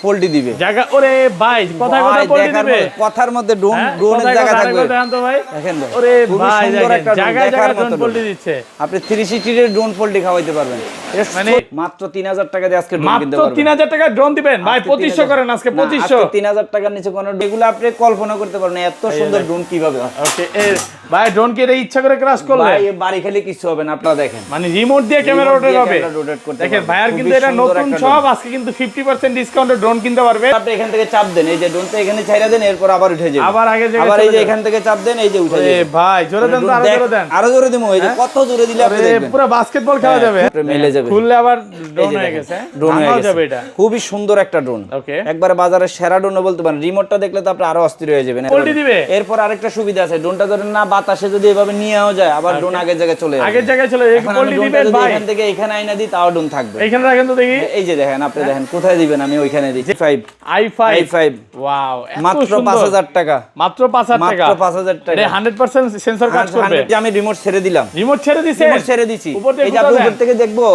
Poultry দিবে জায়গা ওরে ভাই কথা কথা পোল্টি দিবে কথার মধ্যে ড্রোনের জায়গা থাকবে দেখেন তো ভাই দেখেন ওরে ভাই জায়গা জায়গা ড্রোন পোল্টি দিচ্ছে আপনি 360 এর ড্রোন পোল্টি খাওয়াইতে পারবেন মানে মাত্র 3000 টাকা দিয়ে আজকে ড্রোন কিনতে মাত্র পারবেন 3000 টাকা ড্রোন দিবেন ভাই 2500 করেন আজকে 2500 3000 টাকার নিচে কোন এগুলো আপনি কল্পনা করতে পারেন এত সুন্দর ড্রোন কিভাবে হয় ওকে ভাই ড্রোন কি এটা ইচ্ছা করে ক্রাশ করলে ভাই বাড়ি খেলে কিছু হবে না আপনারা দেখেন মানে রিমোট দিয়ে ক্যামেরা রোটেট হবে দেখেন ভাইয়ার কিন্তু এটা নতুন সব আজকে কিন্তু 50% ডিসকাউন্টে ড্রোন কিনতে পারবে আপনি এখান থেকে চাপ দেন এই যে ড্রোনটা এখানে ছাইরা দেন এরপর আবার উঠে যাবে আবার আগে আবার এই যে এখান থেকে চাপ দেন এই যে উঠে যাবে ভাই জোরে দেন তো আরো জোরে দেন আরো জোরে দিমু এই যে কত জোরে দিলে আপনি দেখবেন পুরো বাস্কেটবল খেলা যাবে মিলে যাবে খুললে আবার ড্রোন হয়ে গেছে ড্রোন হয়ে যাবে এটা খুবই সুন্দর একটা ড্রোন ওকে একবারে বাজারে সেরা ড্রোন বলতে পারেন রিমোটটা দেখলে তো আপনি আরো অস্থির হয়ে যাবেন পোল্টি দিবে এরপর আরেকটা সুবিধা আছে ড্রোনটা ধরেন না বাতাসে যদি এভাবে নিয়েও যায় আবার ড্রোন আগের জায়গায় চলে যাবে আগের জায়গায় চলে যাবে পোল্টি দিবেন ভাই এখান থেকে এখানে আইনা দিই তাও ড্রোন থাকবে এখানে রাখেন তো দেখি এই যে দেখেন আপনি দেখেন কোথায় দিবেন আমি ওইখানে দিই i5 ওয়াও মাত্র 5000 টাকা মাত্র 5000 টাকা মাত্র 5000 টাকা এটা 100% সেন্সর কাজ করবে আমি রিমোট ছেড়ে দিলাম রিমোট ছেড়ে দিয়েছে রিমোট ছেড়ে দিছি এই যে আপনি উপর থেকে দেখবো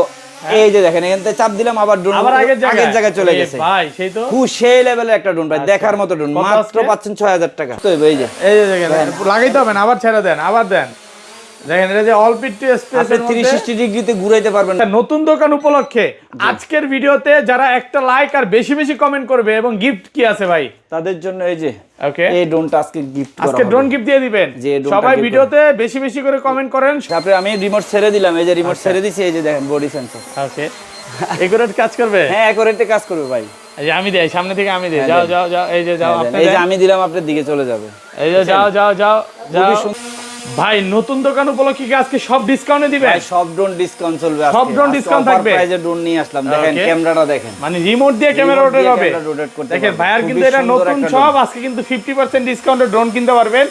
এই যে দেখেন এখান থেকে চাপ দিলাম আবার ড্রোন আগের জায়গায় চলে গেছে ভাই সেই তো খুব সেই লেভেলের একটা ড্রোন ভাই দেখার মতো ড্রোন মাত্র পাচ্ছেন 6000 টাকা তো এই যে দেখেন লাগাইতে হবে না আবার ছেড়ে দেন আবার দেন দেখেন এটা যে অল পিট টু স্পেস আপনি 360 ডিগ্রিতে ঘুরাইতে পারবেন নতুন দোকান উপলক্ষে আজকের ভিডিওতে যারা একটা লাইক আর বেশি বেশি কমেন্ট করবে এবং গিফট কি আছে ভাই তাদের জন্য এই যে ওকে এই ড্রোনটা আজকে গিফট করা হবে আজকে ড্রোন গিফট দিয়ে দিবেন সবাই ভিডিওতে বেশি বেশি করে কমেন্ট করেন তারপরে আমি রিমোট ছেড়ে দিলাম এই যে রিমোট ছেড়ে দিছি এই যে দেখেন বডি সেন্সর ওকে একুরেট কাজ করবে হ্যাঁ একুরেটে কাজ করবে ভাই এই যে আমি দেই সামনে থেকে আমি দেই যাও যাও যাও এই যে যাও আপনি এই যে আমি দিলাম আপনার দিকে চলে যাবে এই যে যাও যাও যাও যাও ভাই নতুন দোকান উপলক্ষে কি আজকে সব ডিসকাউন্টে দিবেন ভাই সব ড্রোন ডিসকাউন্ট চলবে আজকে সব ড্রোন ডিসকাউন্ট থাকবে প্রাইজে ড্রোন নিয়ে আসলাম দেখেন ক্যামেরাটা দেখেন মানে রিমোট দিয়ে ক্যামেরা রোটেট হবে দেখেন ভাইয়ার কিন্তু এটা নতুন সব আজকে কিন্তু 50% ডিসকাউন্টে ড্রোন কিনতে পারবেন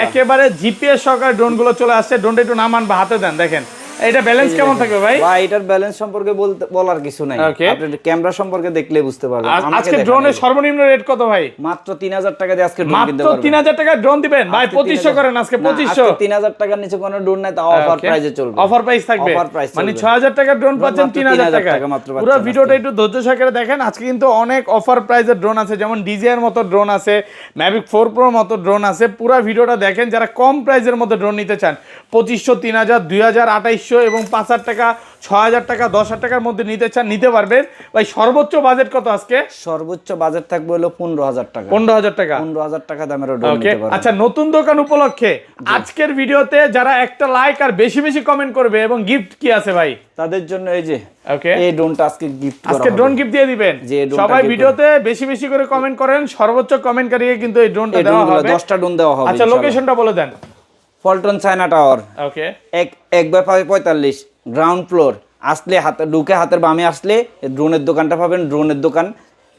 একেবারে জিপিএস সহকারে ড্রোন গুলো চলে আসছে ড্রোনটা একটু নামান বা হাতে দেন দেখেন এটা ব্যালেন্স কেমন থাকবে ভাই ভাই এটার ব্যালেন্স সম্পর্কে বলার কিছু নাই আপনি ক্যামেরা সম্পর্কে দেখলে বুঝতে পারবেন আজকে ড্রোনের সর্বনিম্ন রেট কত ভাই মাত্র 3000 টাকা দিয়ে আজকে ড্রোন কিনতে পারবেন মাত্র 3000 টাকা ড্রোন দিবেন ভাই 2500 করেন আজকে 2500 3000 টাকার নিচে কোনো ড্রোন নাই তাও অফার প্রাইসে চলবে অফার প্রাইস থাকবে মানে 6000 টাকা ড্রোন পাচ্ছেন 3000 টাকা পুরো ভিডিওটা একটু ধৈর্য সহকারে দেখেন আজকে কিন্তু অনেক অফার প্রাইসের ড্রোন আছে যেমন ডিজিআর মতো ড্রোন আছে ম্যাভিক 4 প্রো মতো ড্রোন আছে পুরো ভিডিওটা দেখেন যারা কম প্রাইসের মধ্যে ড্রোন নিতে চান 2500 3000 2000 2800 এবং 5000 টাকা 6000 টাকা 10000 টাকার মধ্যে নিতে চান নিতে পারবেন ভাই সর্বোচ্চ বাজেট কত আজকে সর্বোচ্চ বাজেট থাকবে হলো 15000 টাকা 15000 টাকা 15000 টাকা দামের ড্রোন নিতে পারবেন আচ্ছা নতুন দোকান উপলক্ষে আজকের ভিডিওতে যারা একটা লাইক আর বেশি বেশি কমেন্ট করবে এবং গিফট কি আছে ভাই তাদের জন্য এই যে ওকে এই ড্রোনটা আজকে গিফট করা হবে আজকে ড্রোন গিফট দিয়ে দিবেন সবাই ভিডিওতে বেশি বেশি করে কমেন্ট করেন সর্বোচ্চ কমেন্টকারীকে কিন্তু এই ড্রোনটা দেওয়া হবে 10টা ড্রোন দেওয়া হবে আচ্ছা লোকেশনটা বলে দেন Paltan China tower okay 1/45 ground floor আসলে হাতের বামে আসলে ড্রোনের দোকানটা পাবেন ড্রোনের দোকান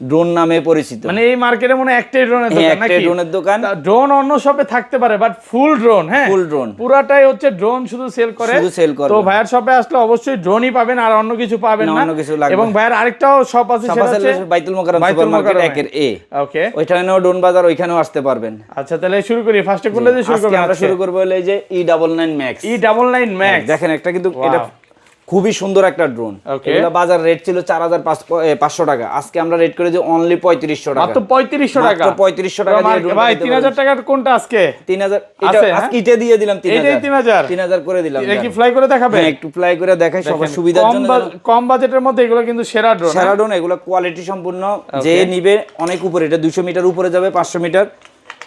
ড্রোন নামে পরিচিত মানে এই মার্কেটে মনে একটাই ড্রোনের দোকান নাকি একটাই ড্রোনের দোকান ড্রোন অন্য শপে থাকতে পারে বাট ফুল ড্রোন হ্যাঁ ফুল ড্রোন পুরাটাই হচ্ছে ড্রোন শুধু সেল করে তো ভাইয়ার শপে আসলে অবশ্যই ড্রোনই পাবেন আর অন্য কিছু পাবেন না এবং ভাইয়ার আরেকটাও শপ আছে সেটা হচ্ছে বাইতুল মোকাররম সুপারমার্কেট 1 এ ওকে ওইখানেও ড্রোন বাজার ওইখানেও আসতে পারবেন আচ্ছা তাহলে শুরু করি ফার্স্টে কোনটা দিয়ে শুরু করব আমরা শুরু করব এই যে E99 Max দেখেন একটা কিন্তু এটা খুবই সুন্দর একটা ড্রোন এগুলা বাজার রেট ছিল 4500 টাকা আজকে আমরা রেট করে যে অনলি 3500 টাকা মাত্র 3500 টাকা মাত্র 3500 টাকা দিয়ে ড্রোন ভাই 3000 টাকার কোনটা আজকে 3000 এটা আজকে ইটে দিয়ে দিলাম 3000 এটাই 3000 করে দিলাম এটা কি ফ্লাই করে দেখাবেন হ্যাঁ একটু ফ্লাই করে দেখাই সবার সুবিধার জন্য কম বাজেটের মধ্যে এগুলো কিন্তু সেরা ড্রোন এগুলো কোয়ালিটি সম্পূর্ণ যে নিবে অনেক উপরে এটা 200 মিটার উপরে যাবে 500 মিটার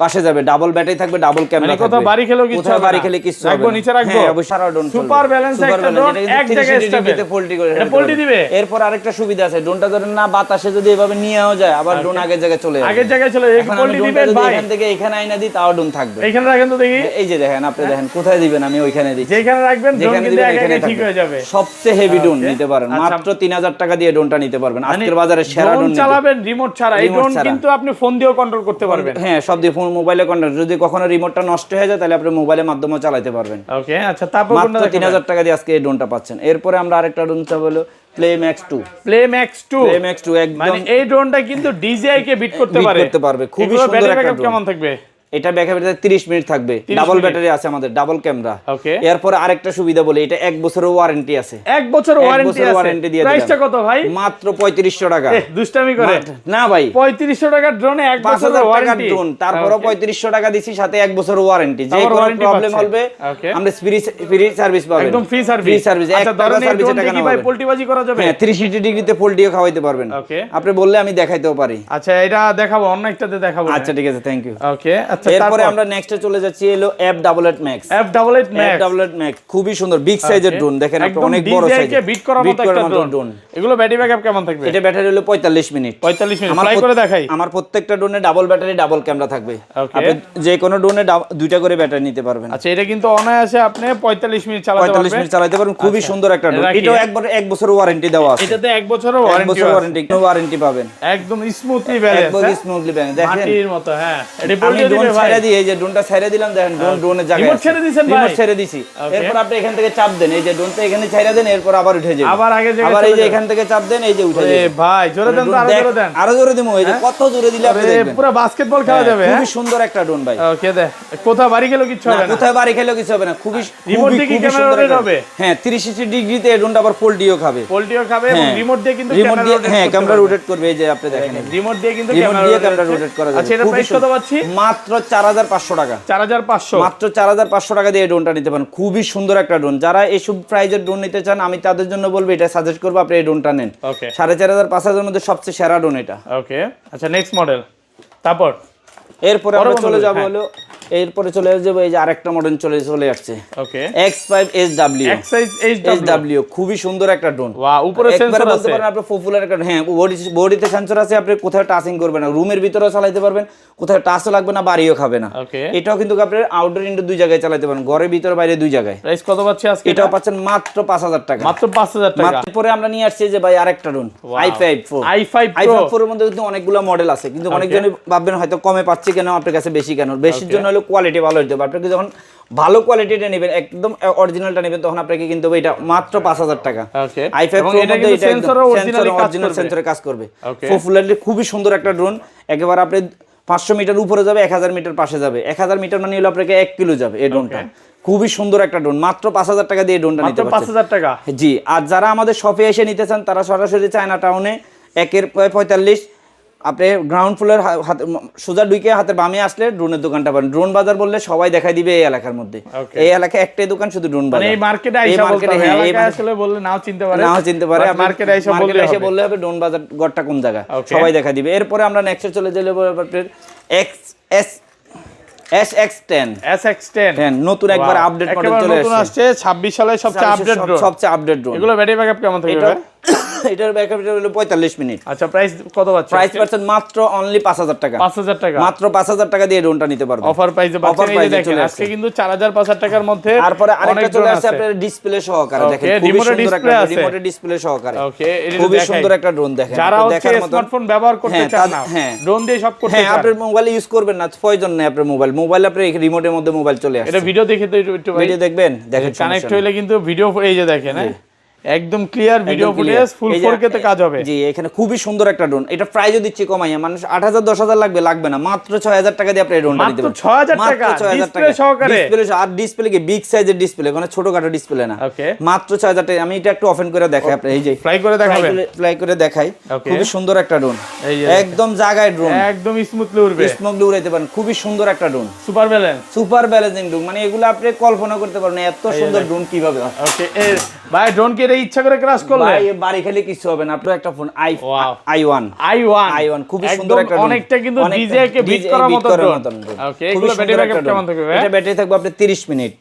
পাশে যাবে ডাবল ব্যাটারি থাকবে ডাবল ক্যামেরা থাকবে কোথাও বাড়ি খেলেও কিছু হবে বাড়ি খেলে কিছু হবে রাখবো নিচে রাখবো হ্যাঁ অবশ্যই সারা ড্রোন সুপার ব্যালেন্স একটা ড্রোন এক জায়গায় স্টেবল পোল্টি করে এটা পোল্টি দিবে এরপর আরেকটা সুবিধা আছে ড্রোনটা ধরেন না বাতাসে যদি এভাবে নিয়েও যায় আবার ড্রোন আগের জায়গায় চলে যাবে আগের জায়গায় চলে যাবে পোল্টি দিবেন ভাই এখান থেকে এখানে আইনা দিই তাও ড্রোন থাকবে এখানে রাখেন তো দেখি এই যে দেখেন আপনি দেখেন কোথায় দিবেন আমি ওইখানে দিই যেখানে রাখবেন ড্রোন কিন্তু এখানে ঠিক হয়ে যাবে সবচেয়ে হেভি ড্রোন নিতে পারেন মাত্র 3000 টাকা দিয়ে ড্রোনটা নিতে পারবেন আজকের বাজারে সেরা ড্রোন চালাবেন রিমোট ছাড়া এই ড্রোন কিন্তু আপনি ফোন দিয়েও কন্ট্রোল করতে পারবেন হ্যাঁ সব দিয়ে ফোন মোবাইলে কন্ট্রোল যদি কখনো রিমোটটা নষ্ট হয়ে যায় তাহলে আপনি মোবাইলের মাধ্যমে চালাতে পারবেন ওকে আচ্ছা তারপর মাত্র 3000 টাকা দিয়ে আজকে এই ড্রোনটা পাচ্ছেন এরপরে আমরা আরেকটা ড্রোন চাবো হলো Play Max 2 একদম মানে এই ড্রোনটা কিন্তু DJI কে বিট করতে পারে খুবই সুন্দর একটা ড্রোন কেমন থাকবে এটা ব্যাকআপে 30 মিনিট থাকবে, ডাবল ব্যাটারি আছে আমাদের, ডাবল ক্যামেরা। ওকে, এরপর আরেকটা সুবিধা বলি, এটা 1 বছরের ওয়ারেন্টি আছে। 1 বছরের ওয়ারেন্টি আছে। প্রাইসটা কত ভাই? মাত্র 3500 টাকা। দুষ্টামি করে না ভাই, 3500 টাকার ড্রোনে 1 বছরের ওয়ারেন্টি ড্রোন, তারপরও 3500 টাকা দিছি, সাথে 1 বছরের ওয়ারেন্টি। যে কোনো প্রবলেম হবে আমরা ফ্রি সার্ভিস পাবেন, একদম ফ্রি সার্ভিস। আচ্ছা, ধরেন এই ড্রোন থেকে ভাই পোল্টিবাজি করা যাবে? হ্যাঁ, 360 ডিগ্রিতে পোল্টিও খাওয়াইতে পারবেন। আপনি বললে আমি দেখাইতেও পারি। আচ্ছা, এটা দেখাবো, অন্য একটাতে দেখাবো। আচ্ছা ঠিক আছে, থ্যাংক ইউ। ওকে, আচ্ছা এরপর আমরা নেক্সটে চলে যাচ্ছি, হলো F88 Max। F88 Max খুবই সুন্দর, বিগ সাইজের ড্রোন, দেখেন একটা অনেক বড় সাইজ, ডিজাইনকে বিট করার মতো একটা ড্রোন। এগুলো ব্যাটারি ব্যাকআপ কেমন থাকবে? এটা ব্যাটারি হলো 45 মিনিট। 45 মিনিট ফ্লাই করে দেখাই। আমার প্রত্যেকটা ড্রোনে ডাবল ব্যাটারি, ডাবল ক্যামেরা থাকবে। আপনি যে কোনো ড্রোনে দুইটা করে ব্যাটারি নিতে পারবেন। আচ্ছা, এটা কিন্তু অনায়াসে আপনি 45 মিনিট চালাতে পারবেন। 45 মিনিট চালাতে পারবেন, খুবই সুন্দর একটা ড্রোন। এটাও একবার 1 বছরের ওয়ারেন্টি দেওয়া আছে। এটাতে 1 বছরের ওয়ারেন্টি পাবেন। একদম স্মুথলি ব্যালেন্স, একদম স্মুথলি ব্যালেন্স, দেখেন মাটির মতো। হ্যাঁ, এটা আমি ড্রোন ছেড়ে দিই, এই যে ড্রোনটা ছেড়ে দিলাম, দেখেন ড্রোনের জায়গায় রিমোট ছেড়ে দিয়েছেন ভাই? রিমোট ছেড়ে দিছি। এরপর আপনি এখান থেকে চাপ দেন, এই যে ড্রোনটা এখানে ছেড়ে দেন, এরপর আবার উঠে যাবে, আবার আগে জায়গায়, আবার এই যে এখান থেকে চাপ দেন, এই যে উঠে যাবে। এ ভাই, জোরে দেন তো, আরো জোরে দেন। আরো জোরে দিমু, এই যে কত জোরে দিলে আপনি দেখবেন পুরো বাস্কেটবল খেলা যাবে। খুবই সুন্দর একটা ড্রোন ভাই। ওকে, দে কোথা বাড়ি গেল কিছু হবে না, কোথায় বাড়ি খেলেও কিছু হবে না। খুবই রিমোট দিয়ে কি ক্যামেরা রোটেট হবে? হ্যাঁ, 360 ডিগ্রিতে এই ড্রোনটা আবার পোল্টিও খাবে, এবং রিমোট দিয়ে কিন্তু ক্যামেরা রোটেট করবে। এই যে আপনি দেখেন, রিমোট দিয়ে কিন্তু ক্যামেরা রোটেট করা যাবে। আচ্ছা, এটা প্রাইস কত পাচ্ছি? মাত্র 4500 টাকা। 4500, মাত্র 4500 টাকা দিয়ে এই ড্রোনটা নিতে পারেন। খুবই সুন্দর একটা ড্রোন। যারা এইসব প্রাইজের ড্রোন নিতে চান, আমি তাদের জন্য বলবো, এটা সাজেস্ট করবো আপনি এই ড্রোনটা নেন। ওকে, 4500-5000 মধ্যে সবচেয়ে সেরা ড্রোন এটা। ওকে, আচ্ছা নেক্সট মডেল। তারপর এরপরে আমরা চলে যাব হলো, এরপরে চলে যাব এই যে আরেকটা মডেল চলে আসছে। ওকে, X5SW। X5SW খুবই সুন্দর একটা ড্রোন। ওয়াও, উপরে সেন্সর আছে, বলতে পারেন আপনি পপুলার একটা। হ্যাঁ, বডিতে সেন্সর আছে, আপনি কোথাও টাচিং করবেন না, রুমের ভিতরেও চালাতে পারবেন, কোথাও টাচও লাগবে না, বাড়িও খাবে না। ওকে, এটাও কিন্তু আপনি আউটডোর ইনডোর দুই জায়গায় চালাতে পারেন, ঘরের ভিতর বাইরে দুই জায়গায়। প্রাইস কত পাচ্ছি আজকে? এটাও পাচ্ছেন মাত্র 5000 টাকা। মাত্র 5000 টাকা। তারপরে আমরা নিয়ে আসছি যে ভাই আরেকটা ড্রোন, i5 Pro এর মধ্যে কিন্তু অনেকগুলো মডেল আছে, কিন্তু অনেকজনই ভাববেন হয়তো কমে পাচ্ছি কেন, আপনার কাছে বেশি কেন। বেশির জন্য হলো কোয়ালিটি ভালো হতে হবে। আপনি যখন ভালো কোয়ালিটিটা নেবেন, একদম অরিজিনালটা নেবেন, তখন আপনাকে কিন্তু এটা মাত্র 5000 টাকা। ওকে, i5 Pro এর মধ্যে এটা সেন্সর অরিজিনাল সেন্সরে কাজ করবে। পপুলারলি খুবই সুন্দর একটা ড্রোন। একেবারে আপনি 500 মিটার উপরে যাবে, 1000 মিটার পাশে যাবে। 1000 মিটার মানে হলো আপনাকে 1 কিলো যাবে এই ড্রোনটা। খুবই সুন্দর একটা ড্রোন। মাত্র 5000 টাকা দিয়ে ড্রোনটা নিতে পারছেন। 5000 টাকা। জি, আর যারা আমাদের শপে এসে নিতে চান, তারা সরাসরি চায়না টাউনে 1/45 আপনি গ্রাউন্ড ফ্লোর সোজা ঢুকে হাতের বামে আসলে ড্রোনের দোকানটা পাবেন। ড্রোন বাজার বললে সবাই দেখাই দিবে এই এলাকার মধ্যে। এই এলাকায় একটাই দোকান, শুধু ড্রোন বাজার। এই মার্কেটে আইসা বলতে হবে, এলাকায় আসলে বললে নাও চিনতে পারে, মার্কেটে আইসা বললে হবে ড্রোন বাজার গড়টা কোন জায়গা, সবাই দেখাই দিবে। এরপরে আমরা নেক্সটে চলে যাব আপনাদের SX10 নতুন একবার আপডেট মডেল চলে আসছে। 26 সালে সবচেয়ে আপডেট ড্রোন। এগুলো ব্যাটারি ব্যাকআপ কেমন থাকবে? এটার ব্যাকআপ হলো 45 মিনিট। আচ্ছা, প্রাইস কত পাচ্ছেন? প্রাইস পাচ্ছেন মাত্র অনলি 5000 টাকা। 5000 টাকা, মাত্র 5000 টাকা দিয়ে ড্রোনটা নিতে পারবেন। অফার প্রাইসে পাচ্ছেন। এই যে দেখেন, আজকে কিন্তু 4000 5000 টাকার মধ্যে। তারপরে আরেকটা চলে আসছে আপনাদের ডিসপ্লে সহকারে, দেখেন খুবই সুন্দর একটা রিমোট ডিসপ্লে সহকারে। ওকে, খুবই সুন্দর একটা ড্রোন। দেখেন যারা হচ্ছে স্মার্টফোন ব্যবহার করতে চান না, ড্রোন দিয়ে সব করতে চান। হ্যাঁ, আপনি মোবাইল ইউজ করবেন না, প্রয়োজন নেই আপনার মোবাইল আপনি রিমোটের মধ্যে মোবাইল চলে আসে। এটা ভিডিও দেখে তো একটু ভিডিও দেখবেন, দেখেন কানেক্ট হইলে কিন্তু ভিডিও, এই যে দেখেন একদম ক্লিয়ার ভিডিও ফুটেজ, ফুল 4K তে কাজ হবে। জি, এখানে খুবই সুন্দর একটা ড্রোন। এটা প্রাইসও দিচ্ছি কমাইয়া, মানুষ 8000 10000 লাগবে না, মাত্র 6000 টাকা দিয়ে আপনি এই ড্রোনটা নিতে পারবেন। মাত্র 6000 টাকা, ডিসপ্লে সহকারে। ডিসপ্লে আর ডিসপ্লে কি বিগ সাইজের ডিসপ্লে, কোনো ছোটখাটো ডিসপ্লে না। ওকে, মাত্র 6000 টাকা। আমি এটা একটু ওপেন করে দেখাই আপনি, এই যে ফ্লাই করে দেখাবেন, ফ্লাই করে দেখাই। খুবই সুন্দর একটা ড্রোন, একদম জায়গায় ড্রোন, একদম স্মুথলি উড়বে, স্মুথলি উড়াইতে পারেন। খুবই সুন্দর একটা ড্রোন, সুপার ব্যালেন্সিং ড্রোন, মানে এগুলো আপনি কল্পনা করতে পারেন এত সুন্দর ড্রোন কিভাবে হয়। ওকে, ভাই ড্রোন কি এটা ইচ্ছা করে ক্রাশ করলে? ভাই বাড়ি খেলে কিছু হবে না। আপনার একটা ফোন i1 খুব সুন্দর একটা ড্রোন, অনেকটা কিন্তু ডিজে কে বিট করার মতো ড্রোন। ওকে, এগুলো ব্যাটারি ব্যাকআপ কেমন থাকবে? এটা ব্যাটারি থাকবে আপনার 30 মিনিট।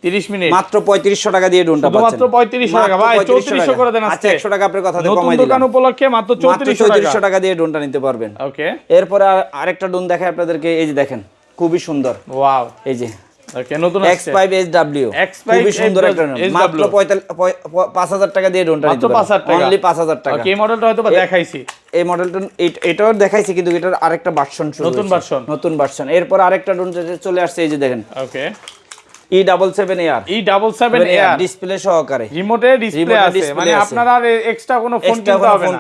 মাত্র 3500 টাকা দিয়ে ড্রোনটা পাচ্ছেন। মাত্র 3500 টাকা ভাই, 3400 করে দেন আজকে। আচ্ছা, 100 টাকা আপনার কথা কমাই দিলাম। নতুন দোকান উপলক্ষে মাত্র 3400 টাকা দিয়ে ড্রোনটা নিতে পারবেন। ওকে, এরপর আরেকটা ড্রোন দেখাই আপনাদেরকে, এই যে দেখেন খুবই সুন্দর। ওয়াও, এই যে ওকে, নতুন আসছে X5SW, খুবই সুন্দর একটা ড্রোন। মাত্র 5000 টাকা দিয়ে ড্রোনটা নিতে পারবেন, অনলি 5000 টাকা। ওকে, এই মডেলটা হয়তো বা দেখাইছি, এই মডেলটা এটাও দেখাইছি, কিন্তু এটার আরেকটা ভার্সন শুরু, নতুন ভার্সন। এরপর আরেকটা ড্রোন চলে আসছে, এই যে দেখেন। ওকে, E77AR ডিসপ্লে সহকারে, রিমোটে ডিসপ্লে আছে, মানে আপনারা আর এক্সট্রা কোনো ফোন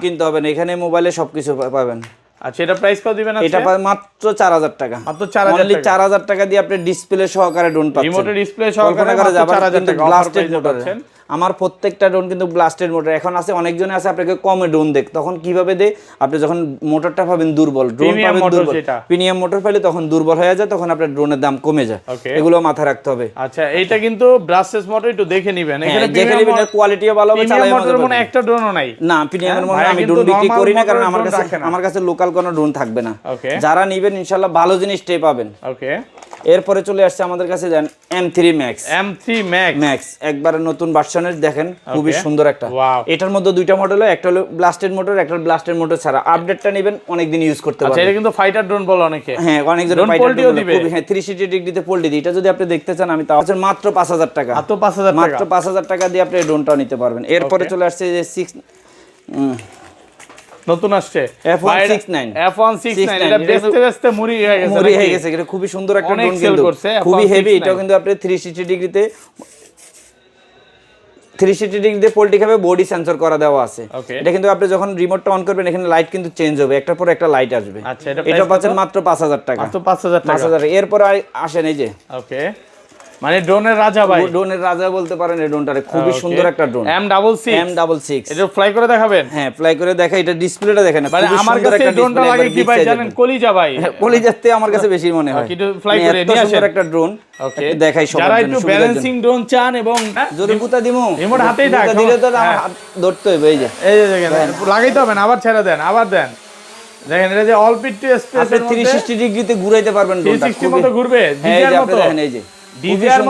কিনতে হবে না। এখানে মোবাইলে সবকিছু পাবেন। আচ্ছা এটা প্রাইস কত দিবেন আজকে? এটা মাত্র 4000 টাকা, মাত্র 4000 অনলি 4000 টাকা দিয়ে আপনি ডিসপ্লে সহকারে ড্রোন পাচ্ছেন, রিমোটের ডিসপ্লে সহকারে মাত্র 4000 টাকা ব্লাস্টেড মোটর পাচ্ছেন। আমার প্রত্যেকটা ড্রোন কিন্তু ব্লাস্টেড মোটর। এখন আছে অনেকজনে আছে আপনাকে কমে ড্রোন দেখ, তখন কিভাবে দেয় আপনি যখন মোটরটা পাবেন দুর্বল, ড্রোন পাবেন দুর্বল, প্রিমিয়াম মোটর পাইলে তখন দুর্বল হয়ে যায়, তখন আপনার ড্রোনের দাম কমে যায়, এগুলো মাথায় রাখতে হবে। আচ্ছা এইটা কিন্তু ব্লাস্টেড মোটর একটু দেখে নেবেন, এখানে দেখে নেবেন কোয়ালিটিও ভালো হবে, চালায় মোটর মনে একটা ড্রোনও নাই না, প্রিমিয়ামের মনে আমি ড্রোন বিক্রি করি না, কারণ আমার কাছে লোকাল কোনো ড্রোন থাকবে না। যারা নেবেন ইনশাআল্লাহ ভালো জিনিসটাই পাবেন। ওকে এরপরে চলে আসছে আমাদের কাছে দেন M3 Max, Max একবারে নতুন ভার্সনের, দেখেন খুবই সুন্দর একটা। এটার মধ্যে দুইটা মডেল হয়, একটা হলো ব্লাস্টেড মোটর, একটা ব্লাস্টেড মোটর ছাড়া। আপডেটটা নেবেন অনেক দিন ইউজ করতে পারবেন। আচ্ছা এটা কিন্তু ফাইটার ড্রোন বলে অনেকে, হ্যাঁ অনেকজন ফাইটার ড্রোন দিবে, হ্যাঁ 360 ডিগ্রিতে পোল্টি দিই। এটা যদি আপনি দেখতে চান আমি তাও মাত্র 5000 টাকা, মাত্র 5000 টাকা দিয়ে আপনি এই ড্রোনটাও নিতে পারবেন। এরপরে চলে আসছে যে 6 নতুন আসছে F169, এটা বেস্তে মুড়ি হয়ে গেছে। এটা খুবই সুন্দর একটা ড্রোন, কিন্তু খুবই হেভি। এটাও কিন্তু আপনি 360 ডিগ্রিতে পোল্টি খাবে, বডি সেন্সর করা দেওয়া আছে। এটা কিন্তু আপনি যখন রিমোটটা অন করবেন এখানে লাইট কিন্তু চেঞ্জ হবে, একটার পর একটা লাইট আসবে। আচ্ছা এটা পাচ্ছেন মাত্র 5000 টাকা, মাত্র 5000 টাকা। এরপর আসেন এই যে ওকে মানে ড্রোনের রাজা ভাই, ড্রোনের রাজা বলতে পারেন এই ড্রোনটারে, খুবই সুন্দর একটা ড্রোন M66। এটা ফ্লাই করে দেখাবেন? হ্যাঁ ফ্লাই করে দেখা, এটা ডিসপ্লেটা দেখেন, মানে আমার কাছে এই ড্রোনটা লাগে কি ভাই জানেন, কলিজা ভাই, কলিজাতে আমার কাছে বেশি মনে হয়। কিন্তু ফ্লাই করে নিয়ে আসেন একটা ড্রোন। ওকে দেখাই সবার জন্য, যারা একটু ব্যালেন্সিং ড্রোন চান এবং জোরে গুতা দিমু, রিমোট হাতেই থাক দিলে তো আমার হাত ধরতে হবে। এই যে দেখেন লাগাইতে হবে না, আবার ছেড়ে দেন, আবার দেন, দেখেন এটা যে অল পিট টু স্পেসের মধ্যে 360 ডিগ্রিতে ঘুরাইতে পারবেন ড্রোনটা, 360 মতো ঘুরবে, ডিজার মতো। দেখেন এই যে ডিজার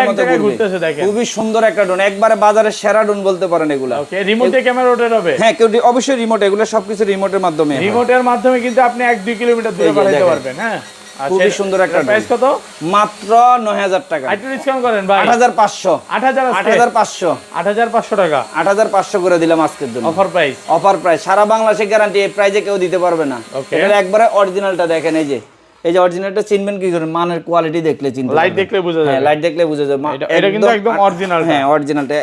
মতো ঘুরতেছে, দেখেন খুবই সুন্দর একটা ড্রোন, একবারে বাজারের সেরা ড্রোন বলতে পারেন এগুলা। ওকে রিমোটে ক্যামেরা রোটেট হবে? হ্যাঁ অবশ্যই রিমোট, এগুলো সবকিছু রিমোটের মাধ্যমে, রিমোটের মাধ্যমে কিন্তু আপনি 1-2 কিলোমিটার দূরে পাঠাতে পারবেন। হ্যাঁ খুবই সুন্দর একটা প্রাইস কত? মাত্র 9000 টাকা। একটু ডিসকাউন্ট করেন ভাই, 8500 8500 টাকা, 8500 করে দিলাম আজকের জন্য, অফার প্রাইস, সারা বাংলাদেশে গ্যারান্টি, এই প্রাইজে কেউ দিতে পারবে না। এটা একবারে অরিজিনালটা দেখেন, এই যে অরিজিনালটা চিনবেন কি করে, মানের কোয়ালিটি দেখলে চিনতে, লাইট দেখলে বোঝা যায়, লাইট দেখলে বোঝা যায় এটা কিন্তু একদম অরিজিনাল। হ্যাঁ অরিজিনালটা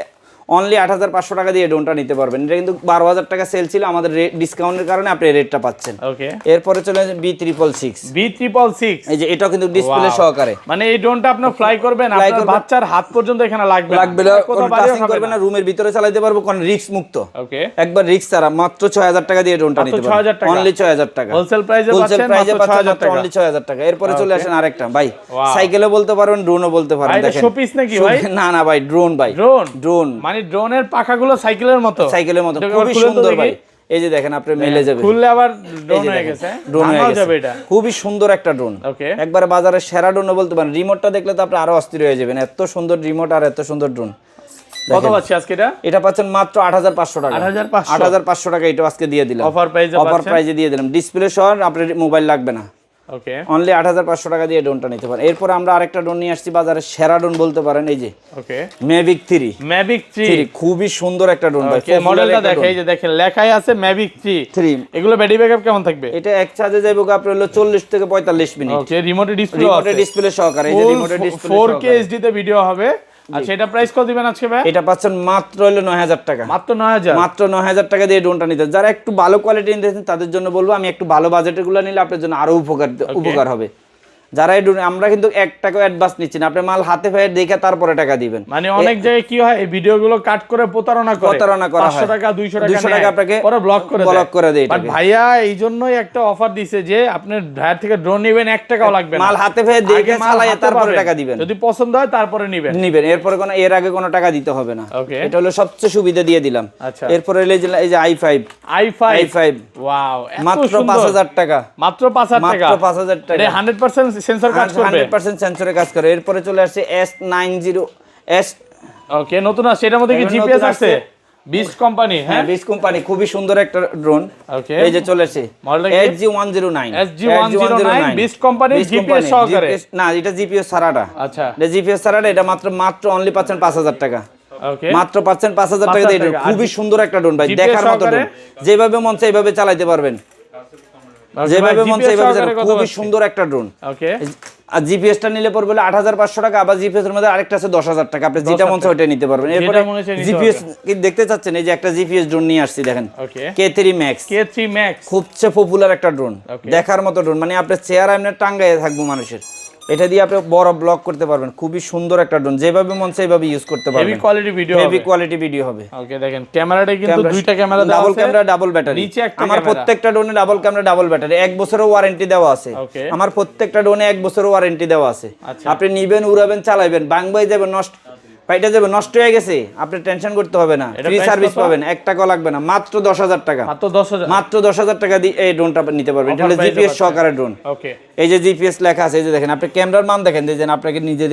অনলি 8500 টাকা দিয়ে ড্রোনটা নিতে পারবেন। এটা কিন্তু 12000 টাকা সেল ছিল, আমাদের ডিসকাউন্টের কারণে আপনি রেটটা পাচ্ছেন। ওকে এরপরে চলে আসে B666, এই যে এটাও কিন্তু ডিসপ্লে সহকারে, মানে এই ড্রোনটা আপনি ফ্লাই করবেন, আপনার বাচ্চার হাত পর্যন্ত এখানে লাগবে না, কোনো টাচিং করবে না, রুমের ভিতরে চালাতে পারবো, কোন রিস্ক মুক্ত। ওকে একবার রিস্ক ছাড়া মাত্র 6000 টাকা দিয়ে ড্রোনটা নিতে পারবেন, অনলি 6000 টাকা হোলসেল প্রাইসে পাচ্ছেন, মাত্র 6000 টাকা, অনলি 6000 টাকা। এরপরে চলে আসেন আরেকটা ভাই, সাইকেলও বলতে পারবেন, ড্রোনও বলতে পারেন। দেখেন এটা শোপিস নাকি ভাই? না ভাই ড্রোন, ভাই ড্রোন মানে ড্রোনের পাখাগুলো সাইকেলের মতো, খুবই সুন্দর ভাই। এই যে দেখেন আপনি মেলে যাবে, খুললে আবার ড্রোন হয়ে গেছে, ড্রোন হয়ে যাবে। এটা খুবই সুন্দর একটা ড্রোন, একবারে বাজারের সেরা ড্রোন বলতে পারেন। রিমোটটা দেখলে তো আপনি আরো অস্থির হয়ে যাবেন, এত সুন্দর রিমোট আর এত সুন্দর ড্রোন। কত পাচ্ছি আজকে? এটা পাচ্ছেন মাত্র 8500 টাকা, 8500 টাকা এটা আজকে দিয়ে দিলাম, অফার প্রাইজে দিয়ে দিলাম, ডিসপ্লে সহ, আপনার মোবাইল লাগবে না। ওকে অনলি 8500 টাকা দিয়ে ড্রোনটা নিতে পারেন। এরপর আমরা আরেকটা ড্রোন নিয়ে আসছি বাজারে, সেরা ড্রোন বলতে পারেন, এই যে ওকে Mavic 3, খুবই সুন্দর একটা ড্রোন ভাই। মডেলটা দেখেন, এই যে দেখেন লেখাই আছে Mavic 3। এগুলো ব্যাটারি ব্যাকআপ কেমন থাকবে? এটা এক চার্জে যাইবো আপনার হলো 40 থেকে 45 মিনিট। ওকে রিমোট ডিসপ্লে সহকারে, এই যে রিমোট ডিসপ্লে 4K HD তে ভিডিও হবে। আচ্ছা এটা প্রাইস কত দিবেন আজকে ভাই? এটা পাচ্ছেন মাত্র হলো 9000 টাকা, মাত্র 9000 টাকা দিয়ে ড্রোনটা নিতে। যারা একটু ভালো কোয়ালিটি নিতেছেন তাদের জন্য বলবো, আমি একটু ভালো বাজেটের গুলো নিলে আপনার জন্য আরো উপকার হবে। যারা এই ড্রোন, আমরা কিন্তু 1 টাকা অ্যাডভান্স নিচ্ছি না, আপনি মাল হাতে পেয়ে দেখে তারপরে টাকা দিবেন। মানে অনেক জায়গায় কি হয়, এই ভিডিওগুলো কাট করে প্রতারণা করা হয়, 500 টাকা 200 টাকা আপনাকে পরে ব্লক করে দেয়। বাট ভাইয়া এই জন্যই একটা অফার দিছে যে আপনি ভাইয়ার থেকে ড্রোন নেবেন 1 টাকাও লাগবে না, মাল হাতে পেয়ে দেখে চালায় তারপরে টাকা দিবেন, যদি পছন্দ হয় তারপরে নেবেন। এরপরে এর আগে কোনো টাকা দিতে হবে না। এটা হলো সবচেয়ে সুবিধা দিয়ে দিলাম। এরপরে এই যে i5 ওয়াও, মাত্র 5000 টাকা, মাত্র 5000 টাকা, এটা 100% সেন্সর কাজ করবে, 100% সেন্সরে কাজ করে। এরপরে চলে আসছে S90s, ওকে নতুন আছে, এটার মধ্যে কি জিপিএস আছে? বিস্ট কোম্পানি, হ্যাঁ বিস্ট কোম্পানি, খুবই সুন্দর একটা ড্রোন। ওকে এই যে চলে আসছে SG109 বিস্ট কোম্পানি, জিপিএস সহকারে না, এটা জিপিএস ছাড়াটা। আচ্ছা এটা জিপিএস ছাড়াটা, এটা মাত্র অনলি পাচ্ছেন 5000 টাকা, মাত্র পাচ্ছেন 5000 টাকা দিয়ে। খুবই সুন্দর একটা ড্রোন ভাই, দেখার মতো ড্রোন, যেভাবে মন চায় এইভাবে চালাতে পারবেন, যেভাবে মন চায় এইভাবে, খুবই সুন্দর একটা ড্রোন। ওকে আর জিপিএসটা নিলে পড়বে 8500 টাকা, আবার জিপিএস এর মধ্যে আরেকটা আছে 10000 টাকা, আপনি যেটা মন চায় ওটা নিতে পারবেন। এরপরে জিপিএস কি দেখতে চাচ্ছেন, এই যে একটা জিপিএস ড্রোন নিয়ে আসছি দেখেন, K3 Max। খুবচেয়ে পপুলার একটা ড্রোন, দেখার মতো ড্রোন, মানে আপনার চেহারা এমনি টাঙ্গায় থাকবো মানুষের। এটা দিয়ে আপনি বড় ব্লগ করতে পারবেন, খুবই সুন্দর একটা ড্রোন, যেভাবে মন চায় সেইভাবে ইউজ করতে পারবেন। হেভি কোয়ালিটি ভিডিও হবে। ওকে, দেখেন ক্যামেরাটা কিন্তু দুইটা ক্যামেরা দেওয়া আছে, ডাবল ক্যামেরা ডাবল ব্যাটারি। নিচে একটা আমার প্রত্যেকটা ড্রোনে ডাবল ক্যামেরা ডাবল ব্যাটারি, 1 বছরের ওয়ারেন্টি দেওয়া আছে। আমার প্রত্যেকটা ড্রোনে 1 বছরের ওয়ারেন্টি দেওয়া আছে। আপনি নিবেন, উড়াবেন, চালাবেন, বাংবাই যাবেন, নষ্ট পাইটা যাবে, নষ্ট হয়ে গেছে, আপনি টেনশন করতে হবে না, ফ্রি সার্ভিস পাবেন, 1 টাকাও লাগবে না, মাত্র 10000 টাকা। মাত্র 10000 টাকা দিয়ে এই ড্রোনটা নিতে পারবেন। এটা হলো জিপিএস সহকারে ড্রোন। ওকে, এই যে জিপিএস লেখা আছে, এই যে দেখেন, আপনি ক্যামেরার মান দেখেন, যে আপনাকে নিজে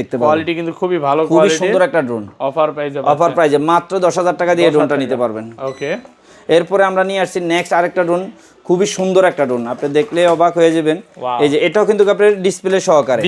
দেখতে পাবেন। কোয়ালিটি কিন্তু খুবই ভালো, খুবই সুন্দর একটা ড্রোন। অফার প্রাইসে মাত্র 10000 টাকা দিয়ে ড্রোনটা নিতে পারবেন। ওকে, এরপরে আমরা নিয়ে আসছি নেক্সট আরেকটা ড্রোন, খুবই সুন্দর একটা ড্রোন, আপনি দেখলে অবাক হয়ে যাবেন। এই যে এটাও কিন্তু আপনার ডিসপ্লে সহকারে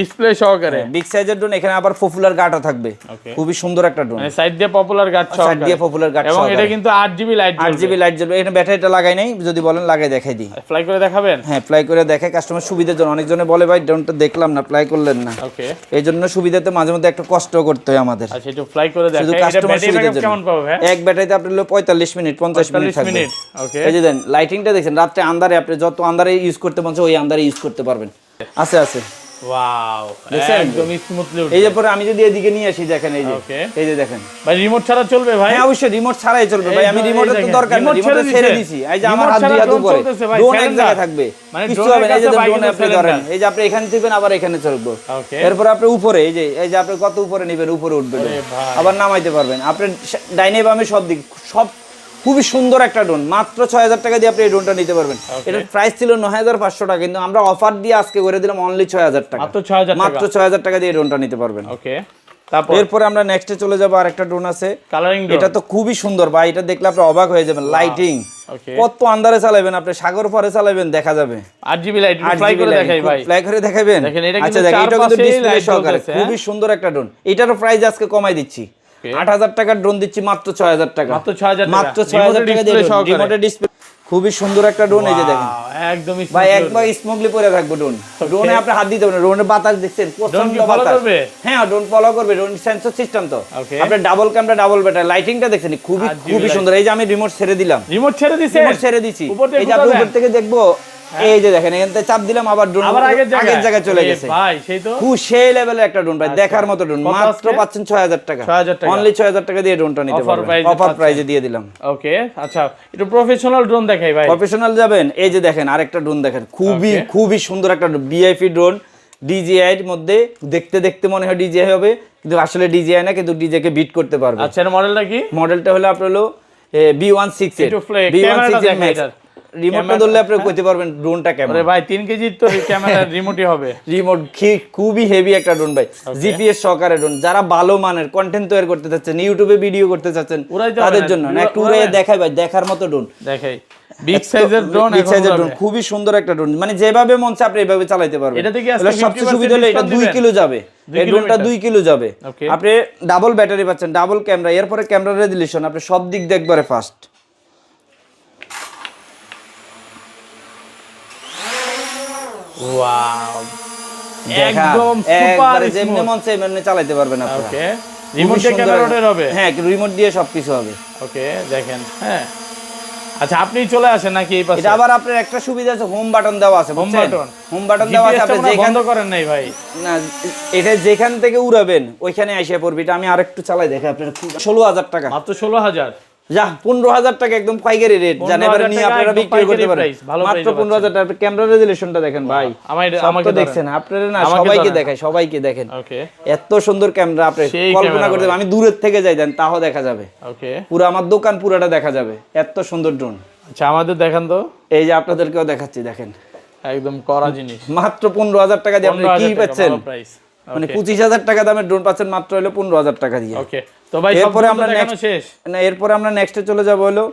বিগ সাইজের ড্রোন, এখানে আবার পপুলার গার্ডও থাকবে। খুবই সুন্দর একটা ড্রোন, মানে সাইড দিয়ে পপুলার গার্ড সহকারে, এবং এটা কিন্তু 8GB লাইট জ্বলবে। এখানে ব্যাটারিটা লাগাই নাই, যদি বলেন লাগাই দেখাই দিই। ফ্লাই করে দেখাবেন? হ্যাঁ, ফ্লাই করে দেখাই কাস্টমার সুবিধার জন্য। অনেকজনে বলে ভাই ড্রোনটা দেখলাম না, ফ্লাই করলেন না। ওকে, এই জন্য সুবিধাতে মাঝে মধ্যে একটু কষ্ট করতে হয় আমাদের। আচ্ছা, একটু ফ্লাই করে দেখাই। এটা ব্যাটারি ব্যাকআপ কেমন পাবে? এক ব্যাটারিতে আপনি 45 মিনিট 50 মিনিট থাকবে। ওকে, এই যে দেন লাইটিংটা দেখেন, রাতে আন্ধারে আপনি যত আন্ধারে ইউজ করতে পারছেন, ওই আন্ধারে ইউজ করতে পারবেন। আছে ওয়াও, একদম স্মুথলি উঠছে। এই যে পরে আমি যদি এদিকে নিয়ে আসি, দেখেন এই যে দেখেন ভাই, রিমোট ছাড়া চলবে ভাই? হ্যাঁ, অবশ্যই রিমোট ছাড়াই চলবে ভাই। আমি রিমোটের তো দরকার নেই, রিমোট ছেড়ে দিছি। এই যে আমার হাত দিয়ে হাত উপরে, ড্রোন এক জায়গায় থাকবে, কিছু হবে না। এই যে ড্রোন আপনি ধরেন, এই যে আপনি এখানে টিপেন, আবার এখানে চলবে। এরপর আপনি উপরে, এই যে আপনি কত উপরে নেবেন, উপরে উঠবে, আবার নামাইতে পারবেন। আপনি ডাইনে বামে সব দিক সব। খুবই সুন্দর একটা ড্রোন, মাত্র 6000 টাকা দিয়ে আপনি এই ড্রোনটা নিতে পারবেন। এটার প্রাইস ছিল 9500 টাকা, কিন্তু আমরা অফার দিয়ে আজকে করে দিলাম অনলি 6000 টাকা। মাত্র 6000 টাকা দিয়ে এই ড্রোনটা নিতে পারবেন। ওকে, এরপরে আমরা নেক্সটে চলে যাব। আরেকটা ড্রোন আছে কালারিং, এটা তো খুবই সুন্দর ভাই, এটা দেখলে আপনি অবাক হয়ে যাবেন। লাইটিং কত আন্ধারে চালাবেন, আপনি সাগর পারে চালাবেন, দেখা যাবে। 8GB লাইট ফ্লাই করে দেখাই ভাই, ফ্লাই করে দেখাবেন। আচ্ছা দেখেন, এটা কিন্তু ডিসপ্লে সহকারে, খুবই সুন্দর একটা ড্রোন। এটারও প্রাইস আজকে কমাই দিচ্ছি, 8000 টাকার ড্রোন দিচ্ছি মাত্র 6000 টাকা। মাত্র 6000 টাকা দিয়ে রিমোটের ডিসপ্লে, খুবই সুন্দর একটা ড্রোন। এই যে দেখেন, একদম ভাই একবার স্মুথলি পরে থাকবে ড্রোন। ড্রোনে আপনি হাত দিতে পারেন, ড্রোনের বাতাস দেখছেন, প্রচন্ড বাতাস। হ্যাঁ, ড্রোন ফলো করবে, ড্রোন সেন্সর সিস্টেম তো। আপনি ডাবল ক্যামেরা ডাবল ব্যাটারি, লাইটিংটা দেখছেন খুবই সুন্দর। এই যে আমি রিমোট ছেড়ে দিলাম, রিমোট ছেড়ে দিছি। এই যে আপনি উপর থেকে দেখবো, এই যে দেখেন, এখান থেকে চাপ দিলাম, আবার ড্রোন আগের জায়গায় চলে গেছে। ভাই সেই তো সেই লেভেলের একটা ড্রোন ভাই, দেখার মতো ড্রোন। মাত্র পাচ্ছেন 6000 টাকা, অনলি 6000 টাকা দিয়ে ড্রোনটা নিতে পারবেন, অফার প্রাইসে দিয়ে দিলাম। ওকে, আচ্ছা, একটু প্রফেশনাল ড্রোন দেখাই ভাই। প্রফেশনাল যাবেন, এই যে দেখেন আরেকটা ড্রোন দেখেন, খুবই সুন্দর একটা ভিআইপি ড্রোন। ডিজিআই এর মধ্যে দেখতে মনে হয় ডিজিআই হবে, কিন্তু আসলে ডিজিআই না, কিন্তু ডিজে কে বিট করতে পারবে। আচ্ছা, এর মডেলটা কি? মডেলটা হলো আপনার B168 B168 Max। রিমোটটা ধরলে আপনি কইতে পারবেন ড্রোনটা কেমন। আরে ভাই 3 কেজি তো ক্যামেরা রিমোটই হবে। রিমোট খুবই হেভি একটা ড্রোন ভাই, জিপিএস সহকারে ড্রোন। যারা ভালো মানের কন্টেন্ট তৈরি করতে চাচ্ছেন, ইউটিউবে ভিডিও করতে চাচ্ছেন, তাদের জন্য না, একটু উড়ে দেখাই ভাই, দেখার মতো ড্রোন দেখাই। বিগ সাইজের ড্রোন, খুবই সুন্দর একটা ড্রোন, মানে যেভাবে মন চায় আপনি এইভাবে চালাতে পারবেন। এটা থেকে সবচেয়ে সুবিধা হলো এটা 2 কিলো যাবে, এই ড্রোনটা 2 কিলো যাবে। আপনি ডাবল ব্যাটারি পাচ্ছেন, ডাবল ক্যামেরা, এরপরে ক্যামেরা রেজোলিউশন আপনি সব দিক দেখবারে ফাস্ট। ওয়াও, একদম সুপার যেমনি মন চায় এমনি চালাতে পারবেন আপনি। ওকে, রিমোট দিয়ে ক্যামেরা রোটেট হবে? হ্যাঁ, রিমোট দিয়ে সবকিছু হবে। ওকে, দেখেন। হ্যাঁ, আচ্ছা, আপনি চলে আসেন নাকি এই পাশে? এটা আবার আপনার একটা সুবিধা আছে, হোম বাটন দেওয়া আছে। হোম বাটন দেওয়া আছে, আপনি যেখানে বন্ধ করেন নাই ভাই না, এটা যেখান থেকে উড়াবেন ওইখানে এসে পড়বে। এটা আমি আরেকটু চালাই দেখে আপনার 16000 টাকা, মাত্র 16000। যা 15000 টাকা একদম পাইকারি রেট, জানেন এবারে নিয়ে আপনারা বিক্রি করতে পারেন মাত্র 15000 টাকা। ক্যামেরা রেজোলিউশনটা দেখেন ভাই, আমাকে দেখছেন আপনারা না, সবাইকে দেখেন। ওকে, এত সুন্দর ক্যামেরা, আপনি কল্পনা করতে পারেন, আমি দূরের থেকে যাই দেন তাও দেখা যাবে। ওকে, পুরো আমার দোকান পুরোটা দেখা যাবে, এত সুন্দর ড্রোন। আচ্ছা, আমাদের দেখান তো। এই যে আপনাদেরকেও দেখাচ্ছি, দেখেন একদম কড়া জিনিস। মাত্র 15000 টাকা দিয়ে আপনি কি পাচ্ছেন, মানে 25000 টাকা দামের ড্রোন পাচ্ছেন মাত্র হলো 15000 টাকা দিয়ে। ওকে, তো ভাই এরপরে আমরা দেখানো শেষ না, এরপরে আমরা নেক্সটে চলে যাব হলো